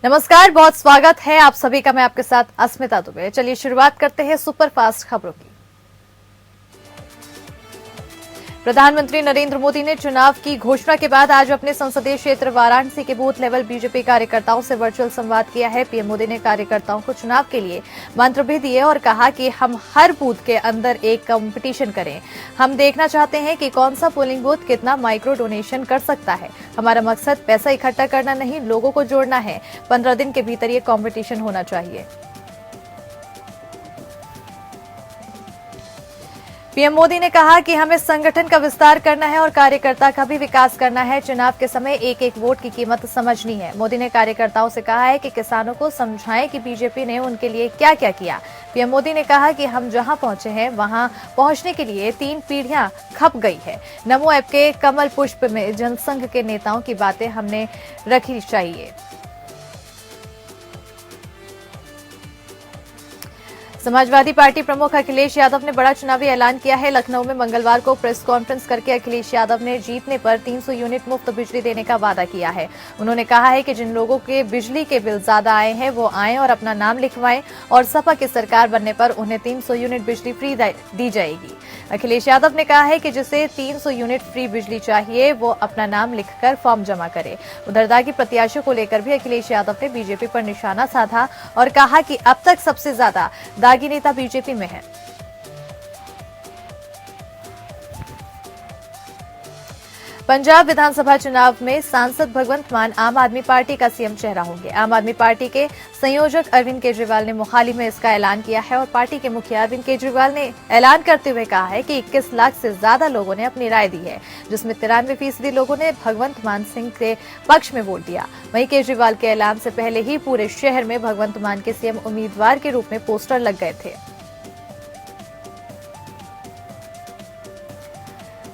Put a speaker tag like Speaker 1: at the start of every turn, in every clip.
Speaker 1: नमस्कार, बहुत स्वागत है आप सभी का। मैं आपके साथ अस्मिता दुबे। चलिए शुरुआत करते हैं सुपरफास्ट खबरों की। प्रधानमंत्री नरेंद्र मोदी ने चुनाव की घोषणा के बाद आज अपने संसदीय क्षेत्र वाराणसी के बूथ लेवल बीजेपी कार्यकर्ताओं से वर्चुअल संवाद किया है। पीएम मोदी ने कार्यकर्ताओं को चुनाव के लिए मंत्र भी दिए और कहा कि हम हर बूथ के अंदर एक कंपटीशन करें। हम देखना चाहते हैं कि कौन सा पोलिंग बूथ कितना माइक्रो डोनेशन कर सकता है। हमारा मकसद पैसा इकट्ठा करना नहीं, लोगों को जोड़ना है। 15 दिन के भीतर ये कंपटीशन होना चाहिए। पीएम मोदी ने कहा कि हमें संगठन का विस्तार करना है और कार्यकर्ता का भी विकास करना है। चुनाव के समय एक एक वोट की कीमत समझनी है। मोदी ने कार्यकर्ताओं से कहा है कि किसानों को समझाएं कि बीजेपी ने उनके लिए क्या क्या किया। पीएम मोदी ने कहा कि हम जहां पहुंचे हैं वहां पहुंचने के लिए 3 पीढ़ियां खप गई है। नमो ऐप के कमल पुष्प में जनसंघ के नेताओं की बातें हमने रखी चाहिए। समाजवादी पार्टी प्रमुख अखिलेश यादव ने बड़ा चुनावी ऐलान किया है। लखनऊ में मंगलवार को प्रेस कॉन्फ्रेंस करके अखिलेश यादव ने जीतने पर 300 यूनिट मुफ्त बिजली देने का वादा किया है। उन्होंने कहा है कि जिन लोगों के बिजली के बिल ज्यादा आए हैं वो आएं और अपना नाम लिखवाएं और सपा की सरकार बनने पर उन्हें 300 यूनिट बिजली फ्री दी जाएगी। अखिलेश यादव ने कहा है कि जिसे 300 यूनिट फ्री बिजली चाहिए वो अपना नाम लिखकर फॉर्म जमा करे। उधर दागी प्रत्याशियों को लेकर भी अखिलेश यादव ने बीजेपी पर निशाना साधा और कहा कि अब तक सबसे ज्यादा दागी नेता बीजेपी में है। पंजाब विधानसभा चुनाव में सांसद भगवंत मान आम आदमी पार्टी का सीएम चेहरा होंगे। आम आदमी पार्टी के संयोजक अरविंद केजरीवाल ने मोहाली में इसका ऐलान किया है और पार्टी के मुखिया अरविंद केजरीवाल ने ऐलान करते हुए कहा है कि 21 लाख से ज्यादा लोगों ने अपनी राय दी है, जिसमें 93% लोगों ने भगवंत मान सिंह के पक्ष में वोट दिया। वहीं केजरीवाल के ऐलान से पहले ही पूरे शहर में भगवंत मान के सीएम उम्मीदवार के रूप में पोस्टर लग गए थे।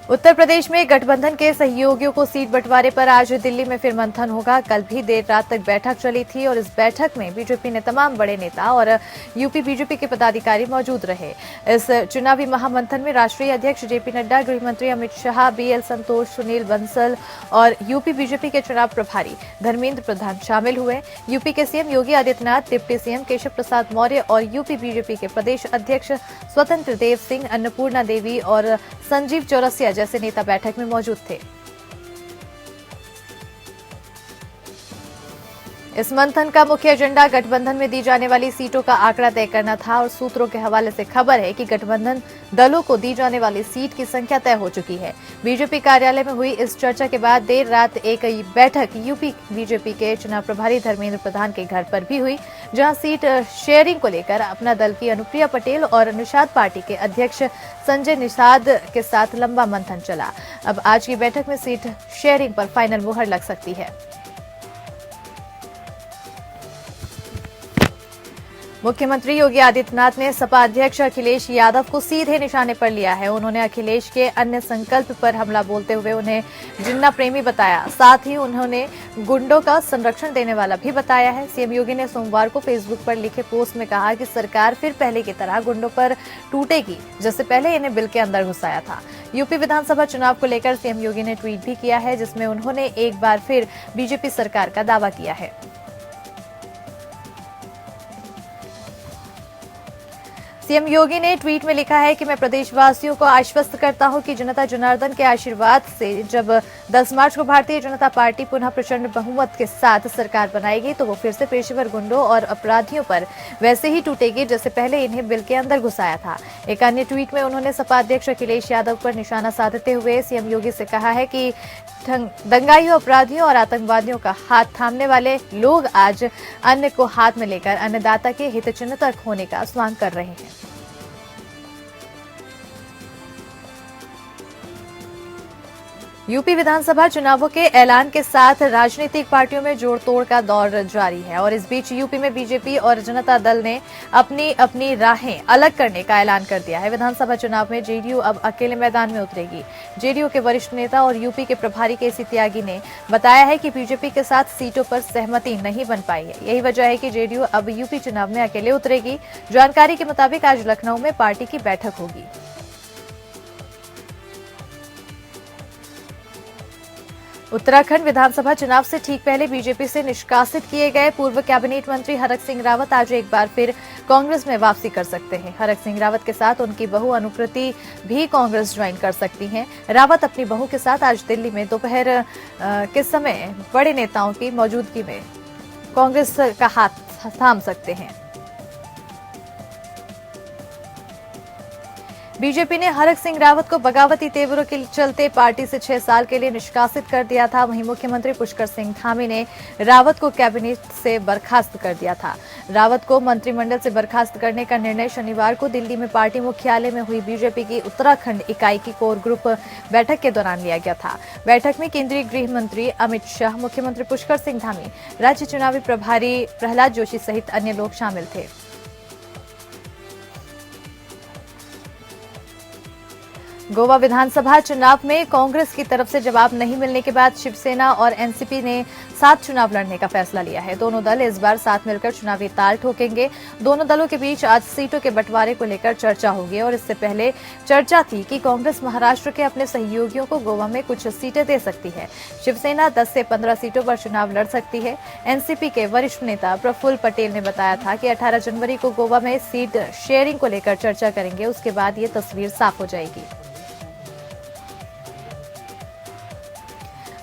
Speaker 1: उत्तर प्रदेश में गठबंधन के सहयोगियों को सीट बंटवारे पर आज दिल्ली में फिर मंथन होगा। कल भी देर रात तक बैठक चली थी और इस बैठक में बीजेपी ने तमाम बड़े नेता और यूपी बीजेपी के पदाधिकारी मौजूद रहे। इस चुनावी महामंथन में राष्ट्रीय अध्यक्ष जेपी नड्डा, गृह मंत्री अमित शाह, बीएल संतोष, सुनील बंसल और यूपी बीजेपी के चुनाव प्रभारी धर्मेंद्र प्रधान शामिल हुए। यूपी के CM Yogi Adityanath, deputy CM Keshav Prasad Maurya और यूपी बीजेपी के प्रदेश अध्यक्ष स्वतंत्र देव सिंह, अन्नपूर्णा देवी और संजीव चौरसिया जैसे नेता बैठक में मौजूद थे। इस मंथन का मुख्य एजेंडा गठबंधन में दी जाने वाली सीटों का आंकड़ा तय करना था और सूत्रों के हवाले से खबर है कि गठबंधन दलों को दी जाने वाली सीट की संख्या तय हो चुकी है। बीजेपी कार्यालय में हुई इस चर्चा के बाद देर रात एक बैठक यूपी बीजेपी के चुनाव प्रभारी धर्मेंद्र प्रधान के घर पर भी हुई, जहां सीट शेयरिंग को लेकर अपना दल की अनुप्रिया पटेल और निषाद पार्टी के अध्यक्ष संजय निषाद के साथ लंबा मंथन चला। अब आज की बैठक में सीट शेयरिंग पर फाइनल मुहर लग सकती है। मुख्यमंत्री योगी आदित्यनाथ ने सपा अध्यक्ष अखिलेश यादव को सीधे निशाने पर लिया है। उन्होंने अखिलेश के अन्य संकल्प पर हमला बोलते हुए उन्हें जिन्ना प्रेमी बताया। साथ ही उन्होंने गुंडों का संरक्षण देने वाला भी बताया है। सीएम योगी ने सोमवार को फेसबुक पर लिखे पोस्ट में कहा कि सरकार फिर पहले की तरह गुंडों पर टूटेगी, जैसे पहले इन्हें बिल के अंदर घुसाया था। यूपी विधानसभा चुनाव को लेकर सीएम योगी ने ट्वीट भी किया है, जिसमें उन्होंने एक बार फिर बीजेपी सरकार का दावा किया है। सीएम योगी ने ट्वीट में लिखा है कि मैं प्रदेशवासियों को आश्वस्त करता हूं कि जनता जनार्दन के आशीर्वाद से जब 10 मार्च को भारतीय जनता पार्टी पुनः प्रचंड बहुमत के साथ सरकार बनाएगी तो वो फिर से पेशेवर गुंडों और अपराधियों पर वैसे ही टूटेगी जैसे पहले इन्हें बिल के अंदर घुसाया था। एक अन्य ट्वीट में उन्होंने सपा अध्यक्ष अखिलेश यादव पर निशाना साधते हुए सीएम योगी से कहा है कि दंगाइयों, अपराधियों और आतंकवादियों का हाथ थामने वाले लोग आज अन्न को हाथ में लेकर अन्नदाता के हितचिंतक होने का स्वांग कर रहे हैं। यूपी विधानसभा चुनावों के ऐलान के साथ राजनीतिक पार्टियों में जोड़ तोड़ का दौर जारी है और इस बीच यूपी में बीजेपी और जनता दल ने अपनी अपनी राहें अलग करने का ऐलान कर दिया है। विधानसभा चुनाव में जेडीयू अब अकेले मैदान में उतरेगी। जेडीयू के वरिष्ठ नेता और यूपी के प्रभारी केसी त्यागी ने बताया है कि बीजेपी के साथ सीटों पर सहमति नहीं बन पाई है। यही वजह है कि जेडीयू अब यूपी चुनाव में अकेले उतरेगी। जानकारी के मुताबिक आज लखनऊ में पार्टी की बैठक होगी। उत्तराखंड विधानसभा चुनाव से ठीक पहले बीजेपी से निष्कासित किए गए पूर्व कैबिनेट मंत्री हरक सिंह रावत आज एक बार फिर कांग्रेस में वापसी कर सकते हैं। हरक सिंह रावत के साथ उनकी बहू अनुकृति भी कांग्रेस ज्वाइन कर सकती हैं। रावत अपनी बहू के साथ आज दिल्ली में दोपहर के समय बड़े नेताओं की मौजूदगी में कांग्रेस का हाथ थाम सकते हैं। बीजेपी ने हरक सिंह रावत को बगावती तेवरों के चलते पार्टी से 6 साल के लिए निष्कासित कर दिया था। वहीं मुख्यमंत्री पुष्कर सिंह धामी ने रावत को कैबिनेट से बर्खास्त कर दिया था। रावत को मंत्रिमंडल से बर्खास्त करने का निर्णय शनिवार को दिल्ली में पार्टी मुख्यालय में हुई बीजेपी की उत्तराखंड इकाई की कोर ग्रुप बैठक के दौरान लिया गया था। बैठक में केंद्रीय गृह मंत्री अमित शाह, मुख्यमंत्री पुष्कर सिंह धामी, राज्य चुनावी प्रभारी प्रहलाद जोशी सहित अन्य लोग शामिल थे। गोवा विधानसभा चुनाव में कांग्रेस की तरफ से जवाब नहीं मिलने के बाद शिवसेना और एनसीपी ने साथ चुनाव लड़ने का फैसला लिया है। दोनों दल इस बार साथ मिलकर चुनावी ताल ठोकेंगे। दोनों दलों के बीच आज सीटों के बंटवारे को लेकर चर्चा होगी और इससे पहले चर्चा थी कि कांग्रेस महाराष्ट्र के अपने सहयोगियों को गोवा में कुछ सीटें दे सकती है। शिवसेना 10 से 15 सीटों पर चुनाव लड़ सकती है। एनसीपी के वरिष्ठ नेता प्रफुल्ल पटेल ने बताया था कि 18 जनवरी को गोवा में सीट शेयरिंग को लेकर चर्चा करेंगे। उसके बाद ये तस्वीर साफ हो जाएगी।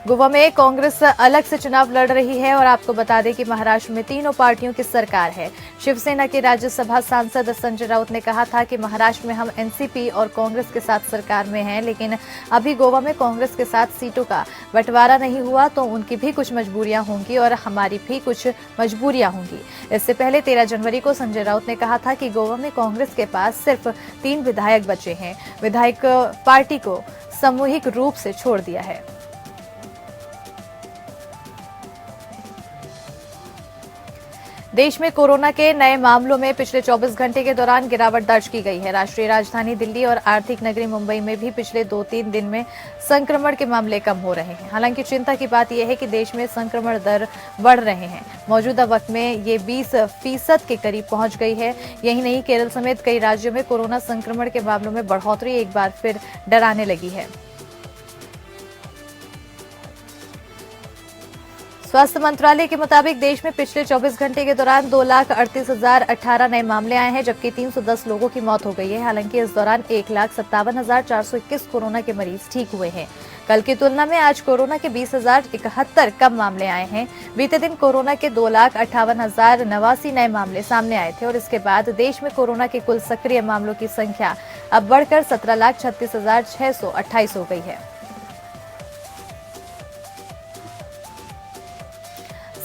Speaker 1: गोवा में कांग्रेस अलग से चुनाव लड़ रही है और आपको बता दें कि महाराष्ट्र में तीनों पार्टियों की सरकार है। शिवसेना के राज्यसभा सांसद संजय राउत ने कहा था कि महाराष्ट्र में हम एनसीपी और कांग्रेस के साथ सरकार में हैं, लेकिन अभी गोवा में कांग्रेस के साथ सीटों का बंटवारा नहीं हुआ तो उनकी भी कुछ मजबूरियां होंगी और हमारी भी कुछ मजबूरियां होंगी। इससे पहले 13 जनवरी को संजय राउत ने कहा था कि गोवा में कांग्रेस के पास सिर्फ 3 विधायक बचे हैं। विधायक पार्टी को सामूहिक रूप से छोड़ दिया है। देश में कोरोना के नए मामलों में पिछले 24 घंटे के दौरान गिरावट दर्ज की गई है। राष्ट्रीय राजधानी दिल्ली और आर्थिक नगरी मुंबई में भी पिछले 2-3 दिन में संक्रमण के मामले कम हो रहे हैं। हालांकि चिंता की बात यह है कि देश में संक्रमण दर बढ़ रहे हैं। मौजूदा वक्त में ये 20% के करीब पहुंच गई है। यही नहीं, केरल समेत कई राज्यों में कोरोना संक्रमण के मामलों में बढ़ोतरी एक बार फिर डराने लगी है। स्वास्थ्य मंत्रालय के मुताबिक देश में पिछले 24 घंटे के दौरान 2,38,018 नए मामले आए हैं, जबकि 310 लोगों की मौत हो गई है। हालांकि इस दौरान 1,57,421 कोरोना के मरीज ठीक हुए हैं। कल की तुलना में आज कोरोना के 20,071 कम मामले आए हैं। बीते दिन कोरोना के 2,58,089 नए मामले सामने आए थे और इसके बाद देश में कोरोना के कुल सक्रिय मामलों की संख्या अब बढ़कर 17,36,628 हो गई है।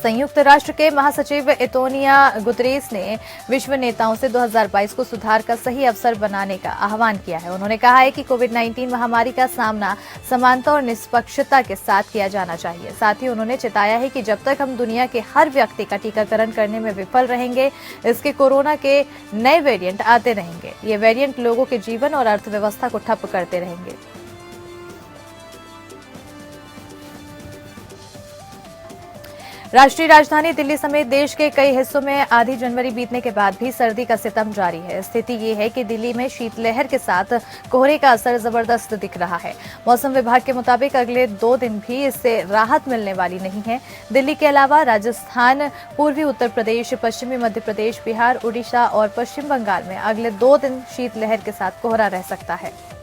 Speaker 1: संयुक्त राष्ट्र के महासचिव एंटोनियो गुतेरेस ने विश्व नेताओं से 2022 को सुधार का सही अवसर बनाने का आह्वान किया है। उन्होंने कहा है कि कोविड-19 महामारी का सामना समानता और निष्पक्षता के साथ किया जाना चाहिए। साथ ही उन्होंने चेताया है कि जब तक हम दुनिया के हर व्यक्ति का टीकाकरण करने में विफल रहेंगे, इसके कोरोना के नए वेरिएंट आते रहेंगे। ये वेरिएंट लोगों के जीवन और अर्थव्यवस्था को ठप करते रहेंगे। राष्ट्रीय राजधानी दिल्ली समेत देश के कई हिस्सों में आधी जनवरी बीतने के बाद भी सर्दी का सितम जारी है। स्थिति ये है कि दिल्ली में शीतलहर के साथ कोहरे का असर जबरदस्त दिख रहा है। मौसम विभाग के मुताबिक अगले 2 दिन भी इससे राहत मिलने वाली नहीं है। दिल्ली के अलावा राजस्थान, पूर्वी उत्तर प्रदेश, पश्चिमी मध्य प्रदेश, बिहार, उड़ीसा और पश्चिम बंगाल में अगले 2 दिन शीतलहर के साथ कोहरा रह सकता है।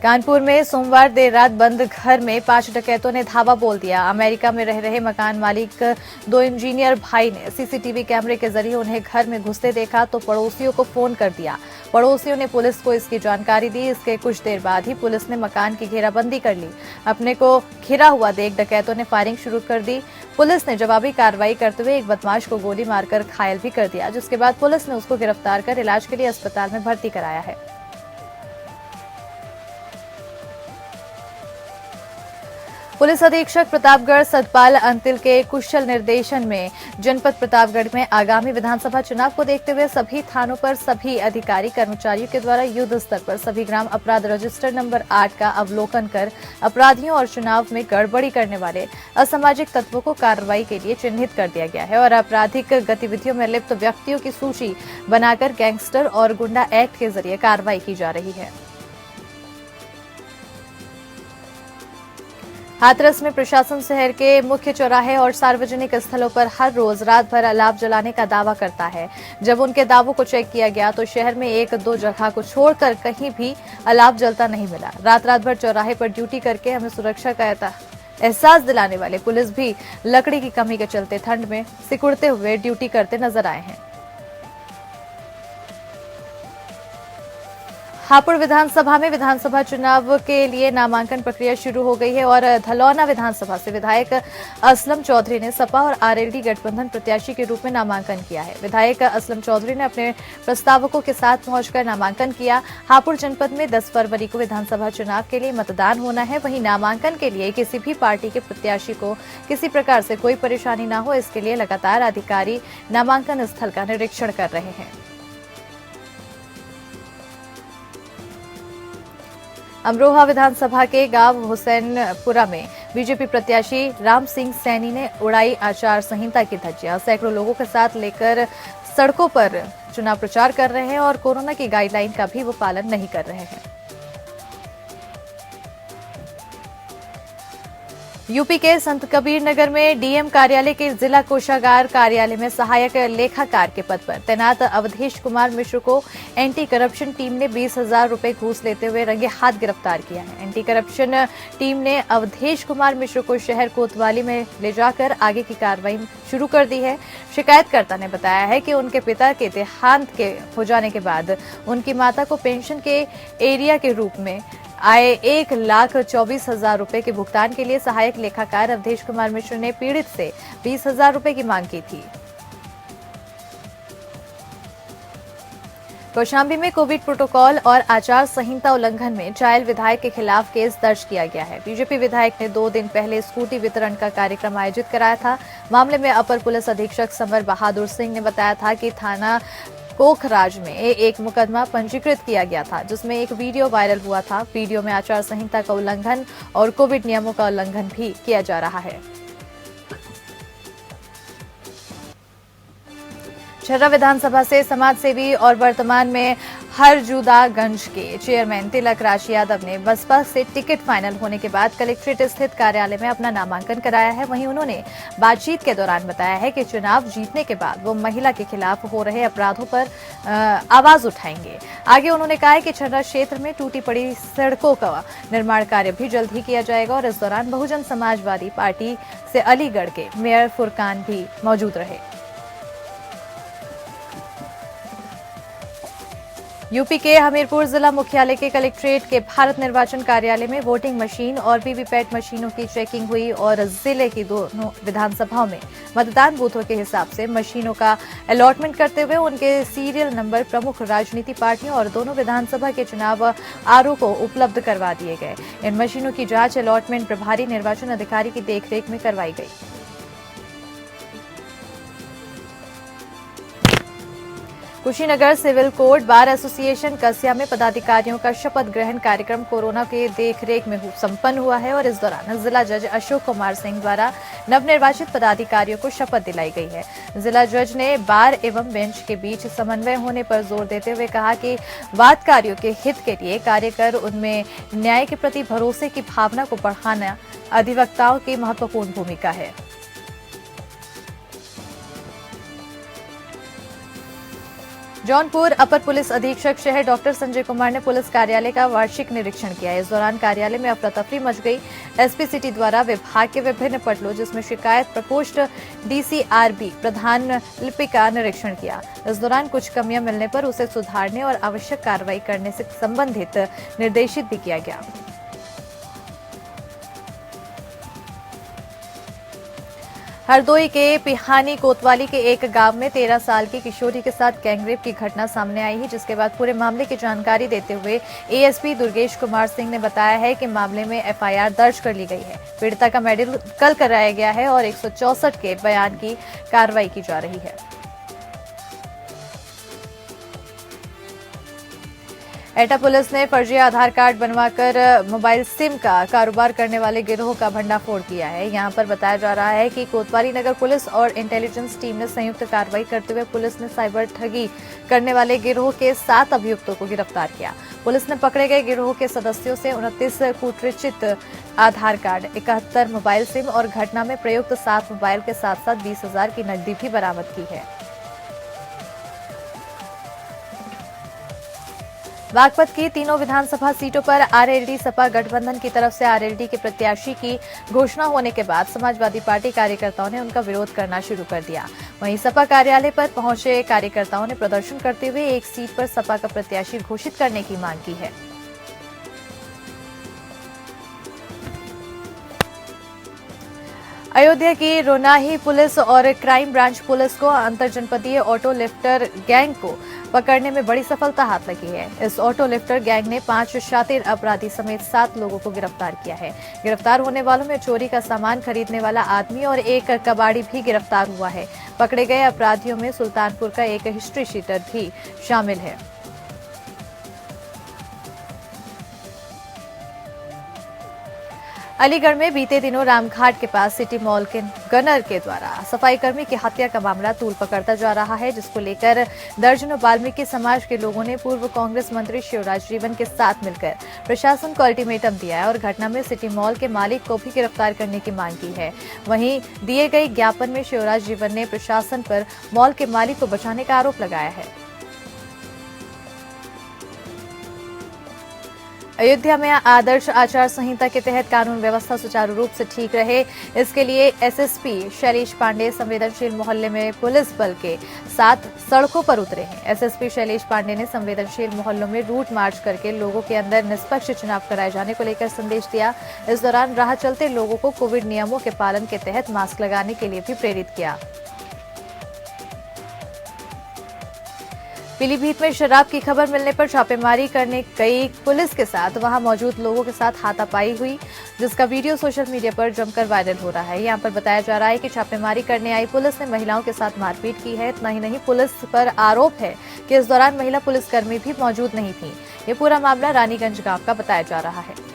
Speaker 1: कानपुर में सोमवार देर रात बंद घर में 5 डकैतों ने धावा बोल दिया। अमेरिका में रह रहे मकान मालिक 2 इंजीनियर भाई ने सीसीटीवी कैमरे के जरिए उन्हें घर में घुसते देखा तो पड़ोसियों को फोन कर दिया। पड़ोसियों ने पुलिस को इसकी जानकारी दी। इसके कुछ देर बाद ही पुलिस ने मकान की घेराबंदी कर ली। अपने को घिरा हुआ देख डकैतों ने फायरिंग शुरू कर दी। पुलिस ने जवाबी कार्रवाई करते हुए एक बदमाश को गोली मारकर घायल भी कर दिया, जिसके बाद पुलिस ने उसको गिरफ्तार कर इलाज के लिए अस्पताल में भर्ती कराया है। पुलिस अधीक्षक प्रतापगढ़ सतपाल अंतिल के कुशल निर्देशन में जनपद प्रतापगढ़ में आगामी विधानसभा चुनाव को देखते हुए सभी थानों पर सभी अधिकारी कर्मचारियों के द्वारा युद्ध स्तर पर सभी ग्राम अपराध रजिस्टर नंबर 8 का अवलोकन कर अपराधियों और चुनाव में गड़बड़ी करने वाले असामाजिक तत्वों को कार्रवाई के लिए चिन्हित कर दिया गया है और आपराधिक गतिविधियों में लिप्त व्यक्तियों की सूची बनाकर गैंगस्टर और गुंडा एक्ट के जरिए कार्रवाई की जा रही है। हाथरस में प्रशासन शहर के मुख्य चौराहे और सार्वजनिक स्थलों पर हर रोज रात भर अलाव जलाने का दावा करता है। जब उनके दावों को चेक किया गया तो शहर में एक दो जगह को छोड़कर कहीं भी अलाव जलता नहीं मिला। रात भर चौराहे पर ड्यूटी करके हमें सुरक्षा का एहसास दिलाने वाले पुलिस भी लकड़ी की कमी के चलते ठंड में सिकुड़ते हुए ड्यूटी करते नजर आए हैं। हापुड़ विधानसभा में विधानसभा चुनाव के लिए नामांकन प्रक्रिया शुरू हो गई है और धलौना विधानसभा से विधायक असलम चौधरी ने सपा और आरएलडी गठबंधन प्रत्याशी के रूप में नामांकन किया है। विधायक असलम चौधरी ने अपने प्रस्तावकों के साथ पहुंचकर नामांकन किया। हापुड़ जनपद में 10 फरवरी को विधानसभा चुनाव के लिए मतदान होना है। वहीं नामांकन के लिए किसी भी पार्टी के प्रत्याशी को किसी प्रकार से कोई परेशानी न हो, इसके लिए लगातार अधिकारी नामांकन स्थल का निरीक्षण कर रहे हैं। अमरोहा विधानसभा के गांव हुसैनपुरा में बीजेपी प्रत्याशी राम सिंह सैनी ने उड़ाई आचार संहिता की धज्जियां। सैकड़ों लोगों के साथ लेकर सड़कों पर चुनाव प्रचार कर रहे हैं और कोरोना की गाइडलाइन का भी वो पालन नहीं कर रहे हैं। यूपी के संत कबीर नगर में डीएम कार्यालय के जिला कोषागार कार्यालय में सहायक लेखाकार के पद पर तैनात अवधेश कुमार मिश्र को एंटी करप्शन टीम ने 20,000 रुपए घूस लेते हुए रंगे हाथ गिरफ्तार किया है। एंटी करप्शन टीम ने अवधेश कुमार मिश्र को शहर कोतवाली में ले जाकर आगे की कार्रवाई शुरू कर दी है। शिकायतकर्ता ने बताया है कि उनके पिता के देहांत के हो जाने के बाद उनकी माता को पेंशन के एरिया के रूप में आए 1,24,000 रुपए के भुगतान के लिए सहायक लेखाकार अवधेश कुमार मिश्र ने पीड़ित से 20,000 रुपए की मांग की थी। कौशाम्बी में कोविड प्रोटोकॉल और आचार संहिता उल्लंघन में चायल विधायक के खिलाफ केस दर्ज किया गया है। बीजेपी विधायक ने 2 दिन पहले स्कूटी वितरण का कार्यक्रम आयोजित कराया था। मामले में अपर पुलिस अधीक्षक समर बहादुर सिंह ने बताया था कि थाना कोखराज में एक मुकदमा पंजीकृत किया गया था, जिसमें एक वीडियो वायरल हुआ था। वीडियो में आचार संहिता का उल्लंघन और कोविड नियमों का उल्लंघन भी किया जा रहा है। छर्रा विधानसभा से समाजसेवी और वर्तमान में हरजुदागंज के चेयरमैन तिलक राज यादव ने बसपा से टिकट फाइनल होने के बाद कलेक्ट्रेट स्थित कार्यालय में अपना नामांकन कराया है। वहीं उन्होंने बातचीत के दौरान बताया है कि चुनाव जीतने के बाद वो महिला के खिलाफ हो रहे अपराधों पर आवाज उठाएंगे। आगे उन्होंने कहा है कि छर्रा क्षेत्र में टूटी पड़ी सड़कों का निर्माण कार्य भी जल्द ही किया जाएगा और इस दौरान बहुजन समाजवादी पार्टी से अलीगढ़ के मेयर फुरकान भी मौजूद रहे। यूपी के हमीरपुर जिला मुख्यालय के कलेक्ट्रेट के भारत निर्वाचन कार्यालय में वोटिंग मशीन और वीवीपैट मशीनों की चेकिंग हुई और जिले की दोनों विधानसभाओं में मतदान बूथों के हिसाब से मशीनों का अलॉटमेंट करते हुए उनके सीरियल नंबर प्रमुख राजनीतिक पार्टियों और दोनों विधानसभा के चुनाव आरओ को उपलब्ध करवा दिए गए। इन मशीनों की जांच अलॉटमेंट प्रभारी निर्वाचन अधिकारी की देखरेख में करवाई गई। Kushinagar civil court bar association Kasia में पदाधिकारियों का शपथ ग्रहण कार्यक्रम कोरोना के देखरेख में संपन्न हुआ है और इस दौरान जिला जज अशोक कुमार सिंह द्वारा नवनिर्वाचित पदाधिकारियों को शपथ दिलाई गई है। जिला जज ने बार एवं बेंच के बीच समन्वय होने पर जोर देते हुए कहा कि वादकारियों के हित के लिए कार्य कर उनमें न्याय के प्रति भरोसे की भावना को बढ़ाना अधिवक्ताओं की महत्वपूर्ण भूमिका है। जौनपुर अपर पुलिस अधीक्षक शहर डॉक्टर संजय कुमार ने पुलिस कार्यालय का वार्षिक निरीक्षण किया। इस दौरान कार्यालय में अफरा तफरी मच गई। एसपी सिटी द्वारा विभाग के विभिन्न पटलों जिसमें शिकायत प्रकोष्ठ डीसीआरबी प्रधान लिपि का निरीक्षण किया। इस दौरान कुछ कमियां मिलने पर उसे सुधारने और आवश्यक कार्रवाई करने से संबंधित निर्देशित भी किया गया। हरदोई के पिहानी कोतवाली के एक गांव में 13 साल की किशोरी के साथ गैंगरेप की घटना सामने आई है, जिसके बाद पूरे मामले की जानकारी देते हुए एएसपी दुर्गेश कुमार सिंह ने बताया है कि मामले में एफआईआर दर्ज कर ली गई है। पीड़िता का मेडिकल कराया गया है और 164 के बयान की कार्रवाई की जा रही है। एटा पुलिस ने फर्जी आधार कार्ड बनवाकर मोबाइल सिम का कारोबार करने वाले गिरोह का भंडाफोड़ किया है। यहां पर बताया जा रहा है कि कोतवाली नगर पुलिस और इंटेलिजेंस टीम ने संयुक्त कार्रवाई करते हुए पुलिस ने साइबर ठगी करने वाले गिरोह के 7 अभियुक्तों को गिरफ्तार किया। पुलिस ने पकड़े गए गिरोह के सदस्यों से 29 कूटरिचित आधार कार्ड, 71 मोबाइल सिम और घटना में प्रयुक्त 7 मोबाइल के साथ साथ 20,000 की नकदी भी बरामद की है। बागपत की तीनों विधानसभा सीटों पर आरएलडी सपा गठबंधन की तरफ से आरएलडी के प्रत्याशी की घोषणा होने के बाद समाजवादी पार्टी कार्यकर्ताओं ने उनका विरोध करना शुरू कर दिया। वहीं सपा कार्यालय पर पहुंचे कार्यकर्ताओं ने प्रदर्शन करते हुए एक सीट पर सपा का प्रत्याशी घोषित करने की मांग की है। अयोध्या की रोनाही पुलिस और क्राइम ब्रांच पुलिस को अंतरजनपदीय ऑटो लिफ्टर गैंग को पकड़ने में बड़ी सफलता हाथ लगी है। इस ऑटो लिफ्टर गैंग ने 5 शातिर अपराधी समेत 7 लोगों को गिरफ्तार किया है। गिरफ्तार होने वालों में चोरी का सामान खरीदने वाला आदमी और एक कबाड़ी भी गिरफ्तार हुआ है। पकड़े गए अपराधियों में सुल्तानपुर का एक हिस्ट्री शीटर भी शामिल है। अलीगढ़ में बीते दिनों रामघाट के पास सिटी मॉल के गनर के द्वारा सफाई कर्मी की हत्या का मामला तूल पकड़ता जा रहा है, जिसको लेकर दर्जनों वाल्मीकि समाज के लोगों ने पूर्व कांग्रेस मंत्री शिवराज जीवन के साथ मिलकर प्रशासन को अल्टीमेटम दिया है और घटना में सिटी मॉल के मालिक को भी गिरफ्तार करने की मांग की है। वहीं दिए गए ज्ञापन में शिवराज जीवन ने प्रशासन पर मॉल के मालिक को बचाने का आरोप लगाया है। अयोध्या में आदर्श आचार संहिता के तहत कानून व्यवस्था सुचारू रूप से ठीक रहे, इसके लिए एसएसपी शैलेश पांडे संवेदनशील मोहल्ले में पुलिस बल के साथ सड़कों पर उतरे हैं। एसएसपी शैलेश पांडे ने संवेदनशील मोहल्लों में रूट मार्च करके लोगों के अंदर निष्पक्ष चुनाव कराए जाने को लेकर संदेश दिया। इस दौरान राह चलते लोगों को कोविड नियमों के पालन के तहत मास्क लगाने के लिए भी प्रेरित किया। पीलीभीत में शराब की खबर मिलने पर छापेमारी करने गई पुलिस के साथ वहां मौजूद लोगों के साथ हाथापाई हुई, जिसका वीडियो सोशल मीडिया पर जमकर वायरल हो रहा है। यहां पर बताया जा रहा है कि छापेमारी करने आई पुलिस ने महिलाओं के साथ मारपीट की है। इतना ही नहीं, पुलिस पर आरोप है कि इस दौरान महिला पुलिसकर्मी भी मौजूद नहीं थी। ये पूरा मामला रानीगंज गांव का बताया जा रहा है।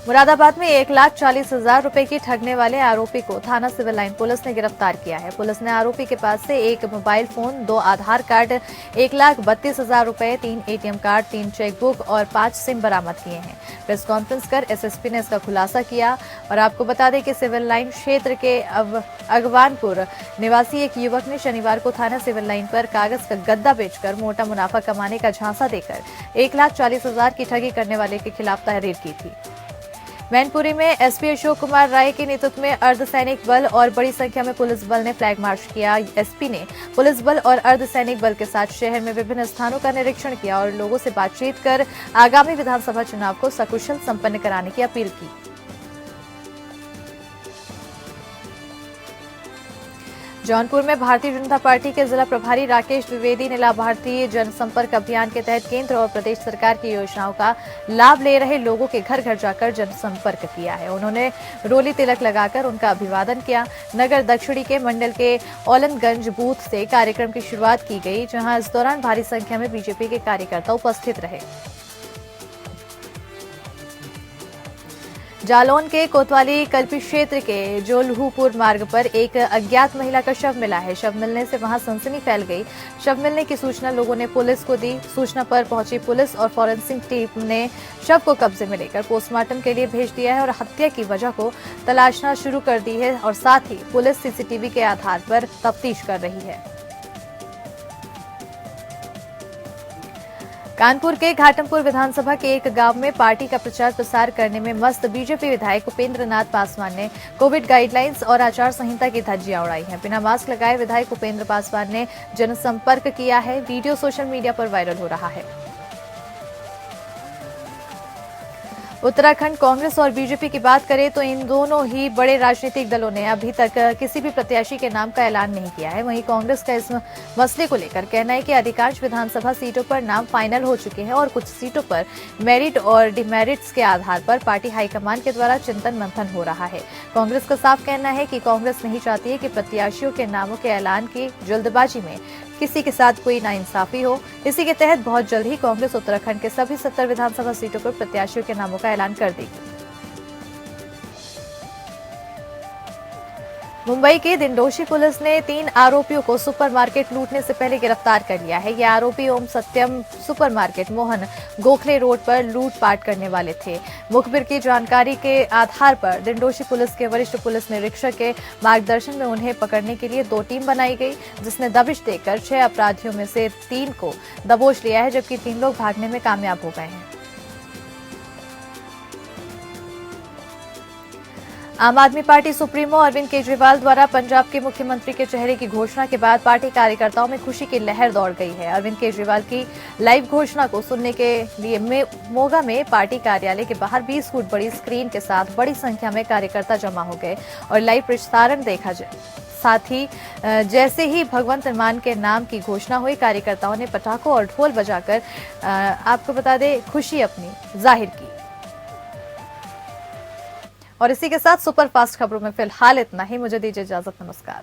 Speaker 1: मुरादाबाद में 1,40,000 रुपए की ठगने वाले आरोपी को थाना सिविल लाइन पुलिस ने गिरफ्तार किया है। पुलिस ने आरोपी के पास से एक मोबाइल फोन, 2 आधार कार्ड, 1,32,000 रुपए, 3 एटीएम कार्ड, 3 चेकबुक और 5 सिम बरामद किए हैं। प्रेस कॉन्फ्रेंस कर एसएसपी ने इसका खुलासा किया। और आपको बता दें कि सिविल लाइन क्षेत्र के अगवानपुर निवासी एक युवक ने शनिवार को थाना सिविल लाइन पर कागज का गद्दा बेचकर मोटा मुनाफा कमाने का झांसा देकर 1,40,000 की ठगी करने वाले के खिलाफ तहरीर की थी। मैनपुरी में एसपी अशोक कुमार राय के नेतृत्व में अर्धसैनिक बल और बड़ी संख्या में पुलिस बल ने फ्लैग मार्च किया। एसपी ने पुलिस बल और अर्धसैनिक बल के साथ शहर में विभिन्न स्थानों का निरीक्षण किया और लोगों से बातचीत कर आगामी विधानसभा चुनाव को सकुशल संपन्न कराने की अपील की। जौनपुर में भारतीय जनता पार्टी के जिला प्रभारी राकेश द्विवेदी ने लाभार्थी जनसंपर्क अभियान के तहत केंद्र और प्रदेश सरकार की योजनाओं का लाभ ले रहे लोगों के घर घर जाकर जनसंपर्क किया है। उन्होंने रोली तिलक लगाकर उनका अभिवादन किया। नगर दक्षिणी के मंडल के औलनगंज बूथ से कार्यक्रम की शुरुआत की गई, जहां इस दौरान भारी संख्या में बीजेपी के कार्यकर्ता उपस्थित रहे। जालौन के कोतवाली कल्पी क्षेत्र के जोलहूपुर मार्ग पर एक अज्ञात महिला का शव मिला है। शव मिलने से वहां सनसनी फैल गई। शव मिलने की सूचना लोगों ने पुलिस को दी। सूचना पर पहुंची पुलिस और फॉरेंसिक टीम ने शव को कब्जे में लेकर पोस्टमार्टम के लिए भेज दिया है और हत्या की वजह को तलाशना शुरू कर दी है और साथ ही पुलिस सीसीटीवी के आधार पर तफ्तीश कर रही है। कानपुर के घाटमपुर विधानसभा के एक गांव में पार्टी का प्रचार प्रसार करने में मस्त बीजेपी विधायक उपेंद्र नाथ पासवान ने कोविड गाइडलाइंस और आचार संहिता की धज्जियां उड़ाई हैं। बिना मास्क लगाए विधायक उपेंद्र पासवान ने जनसंपर्क किया है। वीडियो सोशल मीडिया पर वायरल हो रहा है। उत्तराखंड कांग्रेस और बीजेपी की बात करें तो इन दोनों ही बड़े राजनीतिक दलों ने अभी तक किसी भी प्रत्याशी के नाम का ऐलान नहीं किया है। वहीं कांग्रेस का इस मसले को लेकर कहना है कि अधिकांश विधानसभा सीटों पर नाम फाइनल हो चुके हैं और कुछ सीटों पर मेरिट और डिमेरिट्स के आधार पर पार्टी हाईकमान के द्वारा चिंतन मंथन हो रहा है। कांग्रेस का साफ कहना है कि कांग्रेस नहीं चाहती है कि प्रत्याशियों के नामों के ऐलान की जल्दबाजी में किसी के साथ कोई नाइंसाफी हो। इसी के तहत बहुत जल्द ही कांग्रेस उत्तराखंड के सभी 70 विधानसभा सीटों पर प्रत्याशियों के नामों का ऐलान कर देगी। मुंबई की दिंडोशी पुलिस ने 3 आरोपियों को सुपरमार्केट लूटने से पहले गिरफ्तार कर लिया है। ये आरोपी ओम सत्यम सुपरमार्केट मोहन गोखले रोड पर लूटपाट करने वाले थे। मुखबिर की जानकारी के आधार पर दिंडोशी पुलिस के वरिष्ठ पुलिस निरीक्षक के मार्गदर्शन में उन्हें पकड़ने के लिए 2 टीम बनाई गई, जिसने दबिश देकर 6 अपराधियों में से 3 को दबोच लिया है, जबकि 3 लोग भागने में कामयाब हो गए हैं। आम आदमी पार्टी सुप्रीमो अरविंद केजरीवाल द्वारा पंजाब के मुख्यमंत्री के चेहरे की घोषणा के बाद पार्टी कार्यकर्ताओं में खुशी की लहर दौड़ गई है। अरविंद केजरीवाल की लाइव घोषणा को सुनने के लिए मोगा में पार्टी कार्यालय के बाहर 20 फुट बड़ी स्क्रीन के साथ बड़ी संख्या में कार्यकर्ता जमा हो गए और लाइव प्रसारण देखा साथ ही जैसे ही भगवंत मान के नाम की घोषणा हुई, कार्यकर्ताओं ने पटाखों और ढोल बजाकर आपको बता दें खुशी अपनी जाहिर की। और इसी के साथ सुपर फास्ट खबरों में फिलहाल इतना ही। मुझे दीजिए इजाजत, नमस्कार।